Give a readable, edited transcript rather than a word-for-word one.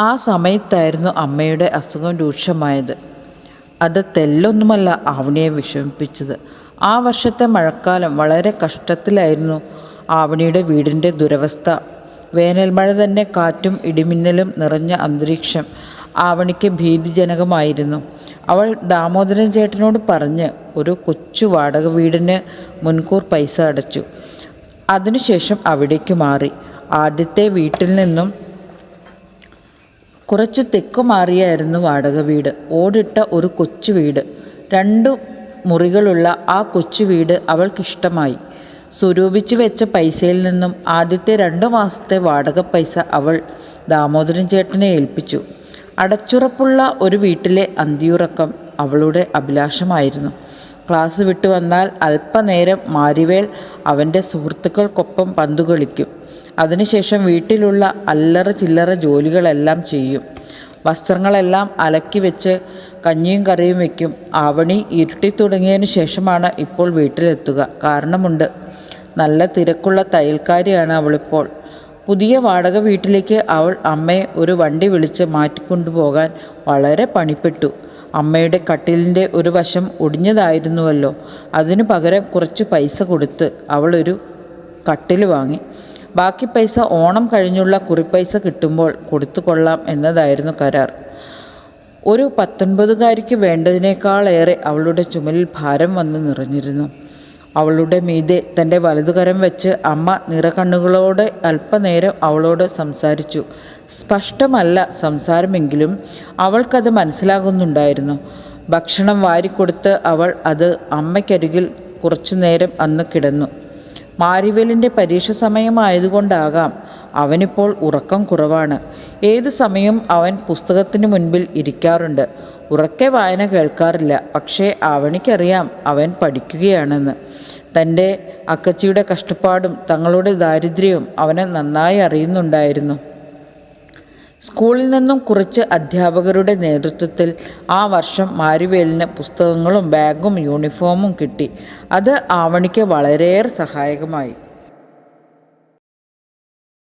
ആ സമയത്തായിരുന്നു അമ്മയുടെ അസുഖം രൂക്ഷമായത്. അത് തെല്ലൊന്നുമല്ല ആവണിയെ വിഷമിപ്പിച്ചത്. ആ വർഷത്തെ മഴക്കാലം വളരെ കഷ്ടത്തിലായിരുന്നു ആവണിയുടെ വീടിൻ്റെ ദുരവസ്ഥ. വേനൽ മഴ തന്നെ, കാറ്റും ഇടിമിന്നലും നിറഞ്ഞ അന്തരീക്ഷം ആവണിക്ക് ഭീതിജനകമായിരുന്നു. അവൾ ദാമോദരൻ ചേട്ടനോട് പറഞ്ഞ് ഒരു കൊച്ചു വാടക വീടിന് മുൻകൂർ പൈസ അടച്ചു. അതിനുശേഷം അവിടേക്ക് മാറി. ആദ്യത്തെ വീട്ടിൽ നിന്നും കുറച്ച് തെക്കു മാറിയായിരുന്നു വാടക വീട്. ഓടിട്ട ഒരു കൊച്ചു വീട്, 2 മുറികളുള്ള ആ കൊച്ചു വീട് അവൾക്കിഷ്ടമായി. സ്വരൂപിച്ച് വെച്ച പൈസയിൽ നിന്നും ആദ്യത്തെ 2 മാസത്തെ വാടക പൈസ അവൾ ദാമോദരൻ ചേട്ടനെ ഏൽപ്പിച്ചു. അടച്ചുറപ്പുള്ള ഒരു വീട്ടിലെ അന്തിയുറക്കം അവളുടെ അഭിലാഷമായിരുന്നു. ക്ലാസ് വിട്ടു വന്നാൽ അല്പനേരം മാരിവേൽ അവൻ്റെ സുഹൃത്തുക്കൾക്കൊപ്പം പന്തു കളിക്കും. അതിനുശേഷം വീട്ടിലുള്ള അല്ലറ ചില്ലറ ജോലികളെല്ലാം ചെയ്യും. വസ്ത്രങ്ങളെല്ലാം അലക്കി വെച്ച് കഞ്ഞിയും കറിയും വയ്ക്കും. ആവണി ഇരുട്ടി തുടങ്ങിയതിനു ശേഷമാണ് ഇപ്പോൾ വീട്ടിലെത്തുക. കാരണമുണ്ട്. നല്ല തിരക്കുള്ള തയ്യൽക്കാരിയാണ് അവളിപ്പോൾ. പുതിയ വാടക വീട്ടിലേക്ക് അവൾ അമ്മയെ ഒരു വണ്ടി വിളിച്ച് മാറ്റിക്കൊണ്ടുപോകാൻ വളരെ പണിപ്പെട്ടു. അമ്മയുടെ കട്ടിലിൻ്റെ ഒരു വശം ഒടിഞ്ഞതായിരുന്നുവല്ലോ. അതിനു പകരം കുറച്ച് പൈസ കൊടുത്ത് അവളൊരു കട്ടിൽ വാങ്ങി. ബാക്കി പൈസ ഓണം കഴിഞ്ഞുള്ള കുറിപ്പൈസ കിട്ടുമ്പോൾ കൊടുത്തു കൊള്ളാം എന്നതായിരുന്നു കരാർ. ഒരു 19കാരിക്ക് വേണ്ടതിനേക്കാളേറെ അവളുടെ ചുമലിൽ ഭാരം വന്ന് നിറഞ്ഞിരുന്നു. അവളുടെ മീതെ തൻ്റെ വലതുകരം വെച്ച് അമ്മ നിറകണ്ണുകളോടെ അല്പനേരം അവളോട് സംസാരിച്ചു. സ്പഷ്ടമല്ല സംസാരമെങ്കിലും അവൾക്കത് മനസ്സിലാകുന്നുണ്ടായിരുന്നു. ഭക്ഷണം വാരിക്കൊടുത്ത് അവൾ അത് അമ്മയ്ക്കരികിൽ കുറച്ചു നേരം അന്ന് കിടന്നു. മാരിവേലിൻ്റെ പരീക്ഷ സമയമായതുകൊണ്ടാകാം അവനിപ്പോൾ ഉറക്കം കുറവാണ്. ഏതു സമയവും അവൻ പുസ്തകത്തിന് മുൻപിൽ ഇരിക്കാറുണ്ട്. ഉറക്കെ വായന കേൾക്കാറില്ല. പക്ഷേ ആവണിക്കറിയാം അവൻ പഠിക്കുകയാണെന്ന്. തൻ്റെ അക്കച്ചിയുടെ കഷ്ടപ്പാടും തങ്ങളുടെ ദാരിദ്ര്യവും അവനെ നന്നായി അറിയുന്നുണ്ടായിരുന്നു. സ്കൂളിൽ നിന്നും കുറച്ച് അധ്യാപകരുടെ നേതൃത്വത്തിൽ ആ വർഷം മാരിവേലിന് പുസ്തകങ്ങളും ബാഗും യൂണിഫോമും കിട്ടി. അത് ആവണിക്ക് വളരെയേറെ സഹായകമായി.